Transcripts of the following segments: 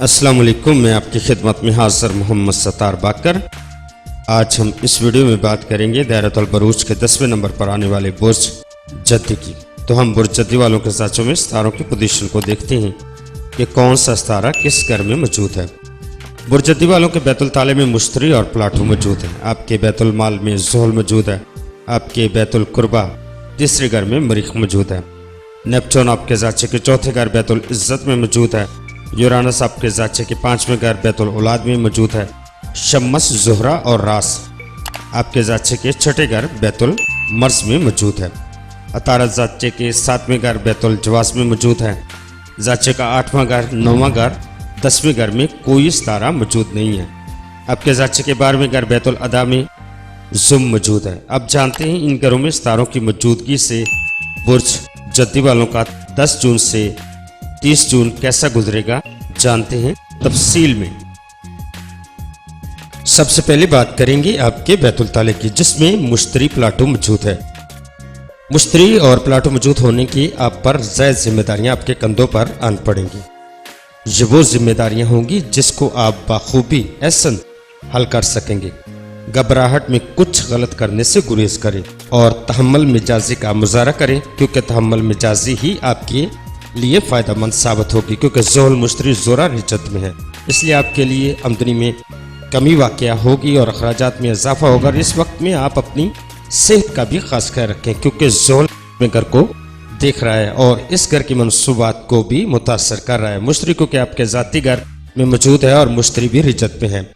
अस्सलाम वालेकुम, मैं आपकी खिदमत में हाज़िर मोहम्मद सत्तार बाकर। आज हम इस वीडियो में बात करेंगे दायरतुल बुरूज के 10वें नंबर पर आने वाले बुर्ज जद्दी की। तो हम बुर्ज जद्दी वालों के साचों में सितारों की पोजीशन को देखते हैं कि कौन सा सितारा किस घर में मौजूद है। बुर्ज जद्दी वालों के बैतुल ताले में मुश्तरी और प्लाटू मौजूद है। आपके बैतुल माल में ज़ुहल मौजूद है। आपके बैतुल कुर्बा तीसरे घर में मरीख मौजूद है। नेपचून आपके जाचे के चौथे घर बैतुल इज़्ज़त में मौजूद है। यूरानस आपके जाचे के 5वें घर बैतुल औलाद में मौजूद है। शम्मस, ज़ुहरा और रास आपके जाचे के 6ठे घर बैतुल मर्ज में मौजूद है। अतारत जाचे के 7वें घर बैतुल जवास में मौजूद है। जाचे का 8वां घर, 9वां घर, 10वें घर में कोई सितारा मौजूद नहीं है। आपके जाचे के 12वें घर बैतुल अदा में जुम मौजूद है। अब जानते हैं इन घरों में सितारों की मौजूदगी से बुर्ज जद्दी वालों का 10 जून से 30 जून कैसा गुजरेगा, जानते हैं तफसील में। सबसे पहले बात करेंगे आपके बैतुल ताले की, जिसमें मुश्तरी प्लाटू मौजूद है। मुश्तरी और प्लाटू मौजूद होने की आप पर ज़ायद जिम्मेदारियां आपके कंधों पर आन पड़ेंगी। ये वो जिम्मेदारियां होंगी जिसको आप बाखूबी एहसन हल कर सकेंगे। घबराहट में कुछ गलत करने से गुरेज करें और तहम्मुल मिजाजी का मुजाहरा करें, क्योंकि तहम्मुल मिजाजी ही आपके लिए फ़ायदेमंद साबित होगी। क्योंकि ज़ुहल मुश्तरी ज़ोरा रिजत में है, इसलिए आपके लिए आमदनी में कमी वाक़या होगी और अखराजात में इजाफा होगा। इस वक्त में आप अपनी सेहत का भी खास ख्याल रखें, क्योंकि ज़ुहल में घर को देख रहा है और इस घर की मनसूबात को भी मुतासर कर रहा है। मुश्तरी क्योंकि आपके ज़ाती घर में मौजूद है और मुश्तरी भी रिजत में है।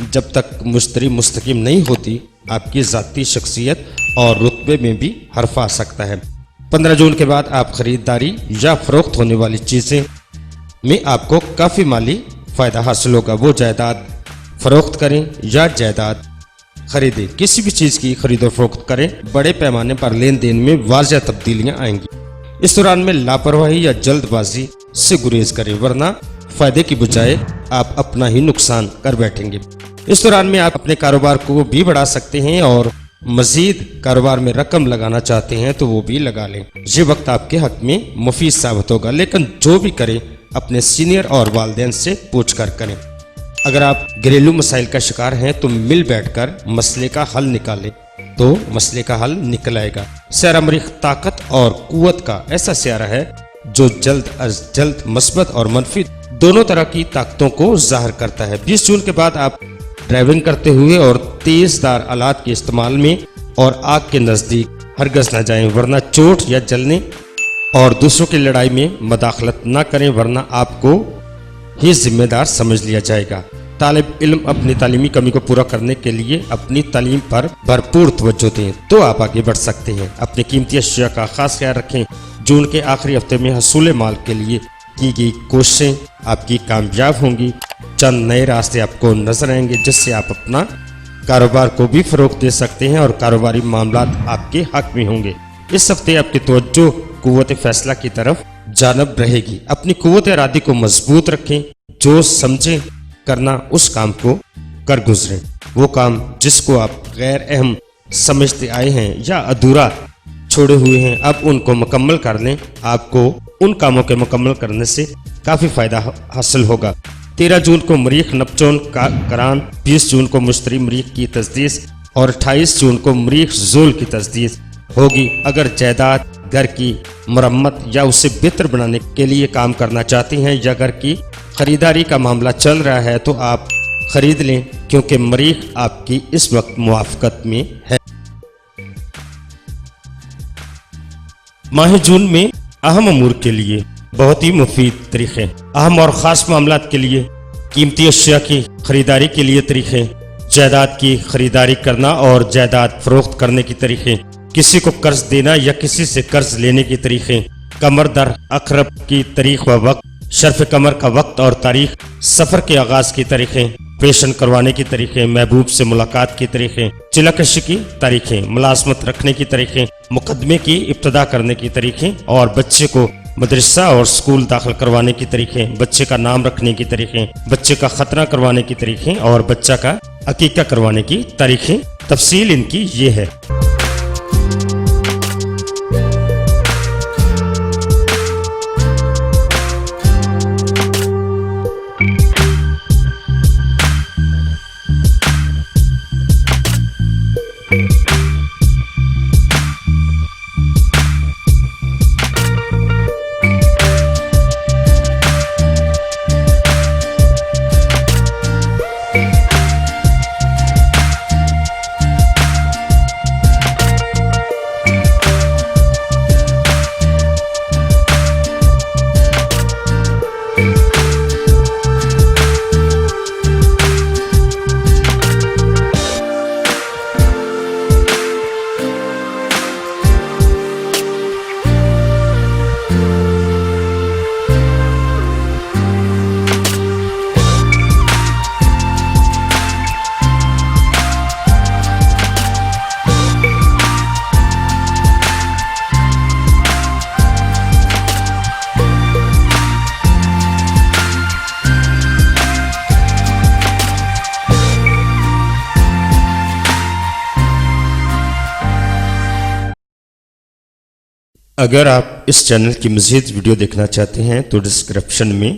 जब तक मुश्तरी मुस्तकीम नहीं होती, आपकी ज़ाती शख्सियत और रुतबे में भी हर्फ आ सकता है। 15 जून के बाद आप ख़रीदारी या फ़रोख्त होने वाली चीज़ें में आपको काफ़ी माली फ़ायदा हासिल होगा। वो जायदाद फ़रोख्त करें या जायदाद खरीदें, किसी भी चीज़ की खरीदो फरोख्त करें, बड़े पैमाने पर लेन देन में वाज़ह तब्दीलियाँ आएंगी। इस दौरान में लापरवाही या जल्दबाजी से गुरेज करें, वरना फ़ायदे की बजाय आप अपना ही नुकसान कर बैठेंगे। इस दौरान में आप अपने कारोबार को भी बढ़ा सकते हैं और मज़ीद कारोबार में रकम लगाना चाहते हैं तो वो भी लगा लें। ये वक्त आपके हक में मुफीद साबित होगा, लेकिन जो भी करें अपने सीनियर और वालिदैन से पूछ कर करें। अगर आप घरेलू मसाइल का शिकार हैं तो मिल बैठकर मसले का हल निकालें तो मसले का हल निकल आएगा। स्यारा मरीख ताकत और कुव्वत का ऐसा स्यारा है जो जल्द अज जल्द मस्बत और मनफी दोनों तरह की ताकतों को ज़ाहिर करता है। 20 जून के बाद आप ड्राइविंग करते हुए और तेज़दार आलात के इस्तेमाल में और आग के नज़दीक हरगज़ न जाएं, वरना चोट या जलने और दूसरों की लड़ाई में मदाखलत न करें, वरना आपको ही जिम्मेदार समझ लिया जाएगा। तालिब इल्म अपनी तालीमी कमी को पूरा करने के लिए अपनी तालीम पर भरपूर तवज्जो दें तो आप आगे बढ़ सकते हैं। अपनी कीमती अशिया का खास ख्याल रखें। जून के आखिरी हफ्ते में हसूल माल के लिए की गई कोशिशें आपकी कामयाब होंगी। चंद नए रास्ते आपको नजर आएंगे जिससे आप अपना कारोबार को भी फरोग दे सकते हैं और कारोबारी मामलात आपके हक में होंगे। इस हफ्ते आपकी तवज्जो कुव्वत फैसला की तरफ जानब रहेगी। अपनी कुव्वत इरादी को मजबूत रखें। जो समझें करना उस काम को कर गुजरें। वो काम जिसको आप गैर अहम समझते आए हैं या अधूरा छोड़े हुए हैं, अब उनको मुकम्मल कर लें। आपको उन कामों के मुकम्मल करने से काफ़ी फ़ायदा हासिल होगा। 13 जून को मरीख नपचौन का करान, 20 जून को मुश्तरी मरीख की तजदीस और 28 जून को मरीख ज़ुल की तजदीस होगी। अगर जायदाद, घर की मरम्मत या उसे बेहतर बनाने के लिए काम करना चाहते हैं या घर की ख़रीदारी का मामला चल रहा है तो आप ख़रीद लें, क्योंकि मरीख आपकी इस वक्त मुआफ़क़त में है। माह जून में अहम अमूर के लिए बहुत ही मुफीद तरीक़े, अहम और ख़ास मामलात के लिए, कीमती अशिया की ख़रीदारी के लिए तरीक़े, जायदाद की ख़रीदारी करना और जायदाद फ़रोख्त करने की तरीक़े, किसी को कर्ज देना या किसी से कर्ज लेने की तरीक़े, कमर दर अक़रब की तारीख़ व वक्त, शर्फ़ कमर का वक्त और तारीख़, सफ़र के आगाज़ की तरीक़े, पेशन करवाने की तरीक़े, महबूब से मुलाकात की तरीक़े, चिलकशी की तारीख़ें, मुलाज़मत रखने की तरीक़े, मुकदमे की इब्तदा करने की तरीक़े और बच्चे को मदरसा और स्कूल दाखिल करवाने की तरीक़े, बच्चे का नाम रखने की तरीक़े, बच्चे का खतना करवाने की तरीक़े और बच्चा का अकीका करवाने की तारीख़ें। तफसील इनकी ये है। اگر آپ اس چینل کی مزید ویڈیو دیکھنا چاہتے ہیں تو ڈسکرپشن میں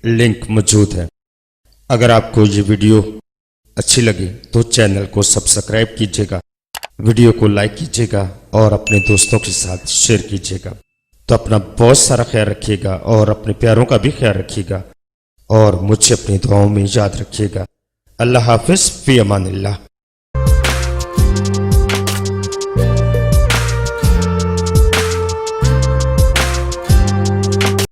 لنک موجود ہے۔ اگر آپ کو یہ ویڈیو اچھی لگے تو چینل کو سبسکرائب کیجیے گا، ویڈیو کو لائک کیجیے گا اور اپنے دوستوں کے ساتھ شیئر کیجیے گا۔ تو اپنا بہت سارا خیال رکھیے گا اور اپنے پیاروں کا بھی خیال رکھیے گا اور مجھے اپنی دعاؤں میں یاد رکھیے گا۔ اللہ حافظ، فی امان اللہ۔